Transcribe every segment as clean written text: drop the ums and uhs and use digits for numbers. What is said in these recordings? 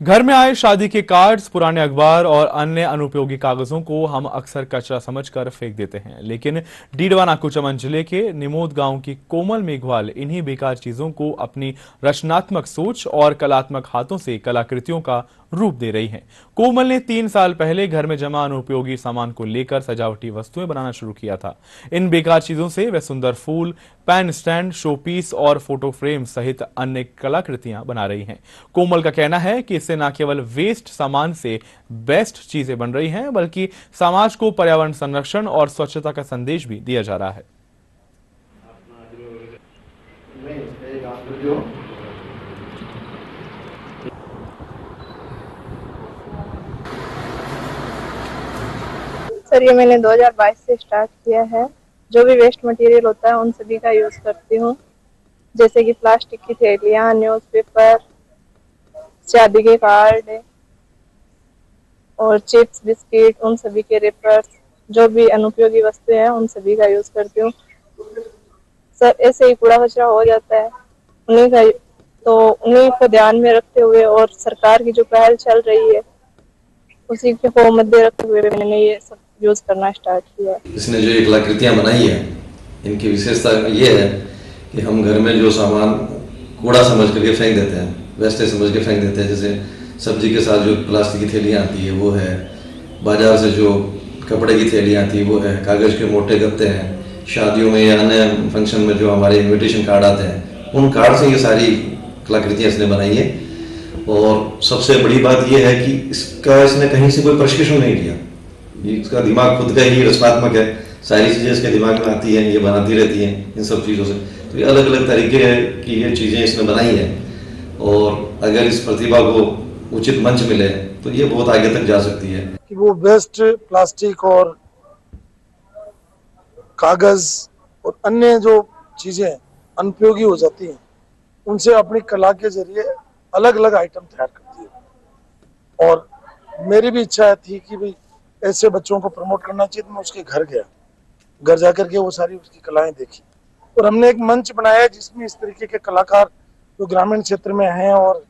घर में आए शादी के कार्ड्स, पुराने अखबार और अन्य अनुपयोगी कागजों को हम अक्सर कचरा समझकर फेंक देते हैं, लेकिन डीडवाना कुचामन जिले के निमोद गांव की कोमल मेघवाल इन्हीं बेकार चीजों को अपनी रचनात्मक सोच और कलात्मक हाथों से कलाकृतियों का रूप दे रही हैं। कोमल ने 3 साल पहले घर में जमा अनुपयोगी सामान को लेकर सजावटी वस्तुएं बनाना शुरू किया था। इन बेकार चीजों से वे सुंदर फूल, पेन स्टैंड, शो पीस और फोटो फ्रेम सहित अन्य कलाकृतियां बना रही हैं। कोमल का कहना है कि इससे न केवल वेस्ट सामान से बेस्ट चीजें बन रही हैं, बल्कि समाज को पर्यावरण संरक्षण और स्वच्छता का संदेश भी दिया जा रहा है। सर, ये मैंने 2022 से स्टार्ट किया है। जो भी वेस्ट मटेरियल होता है उन सभी का यूज करती हूँ, जैसे कि प्लास्टिक की थैलियाँ, न्यूज़पेपर, शादी के कार्ड और चिप्स, बिस्किट, उन सभी के रेपर्स, जो भी अनुपयोगी वस्तुएं हैं उन सभी का यूज करती हूँ। सर, ऐसे ही कूड़ा कचरा हो जाता है, उन्हीं को ध्यान में रखते हुए और सरकार की जो पहल चल रही है उसी को मद्दे रखते हुए मैंने ये सब यूज करना स्टार्ट किया। इसने जो ये कलाकृतियाँ बनाई है, इनकी विशेषता ये है कि हम घर में जो सामान कूड़ा समझ करके फेंक देते हैं, वेस्टेज समझ के फेंक देते हैं, जैसे सब्जी के साथ जो प्लास्टिक की थैलियाँ आती है वो है, बाजार से जो कपड़े की थैलियाँ आती है वो है, कागज़ के मोटे गत्ते हैं, शादियों में या अन्य फंक्शन में जो हमारे इन्विटेशन कार्ड आते हैं उन कार्ड से ये सारी कलाकृतियाँ इसने बनाई है। और सबसे बड़ी बात यह है कि इसने कहीं से कोई प्रशिक्षण नहीं लिया, इसका दिमाग खुद का ही रचनात्मक है, सारी चीज़ें इसके दिमाग में आती हैं, ये बनाती रहती हैं इन सब चीज़ों से। तो ये अलग अलग तरीके की ये चीज़ें इसने बनाई हैं और अगर इस प्रतिभा को उचित मंच मिले तो ये बहुत आगे तक जा सकती है। कि वो वेस्ट प्लास्टिक और कागज और अन्य जो चीजें अनुपयोगी हो जाती हैं उनसे अपनी कला के जरिए अलग अलग आइटम तैयार करती है। और मेरी भी इच्छा थी कि भाई ऐसे बच्चों को प्रमोट करना चाहिए, तो मैं उसके घर गया, घर जाकर के वो सारी उसकी कलाएं देखी और हमने एक मंच बनाया जिसमें इस तरीके के कलाकार जो ग्रामीण क्षेत्र में हैं और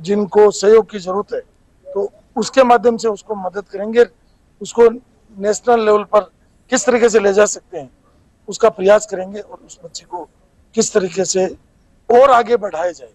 जिनको सहयोग की जरूरत है, तो उसके माध्यम से उसको मदद करेंगे, उसको नेशनल लेवल पर किस तरीके से ले जा सकते हैं उसका प्रयास करेंगे और उस बच्चे को किस तरीके से और आगे बढ़ाया जाए।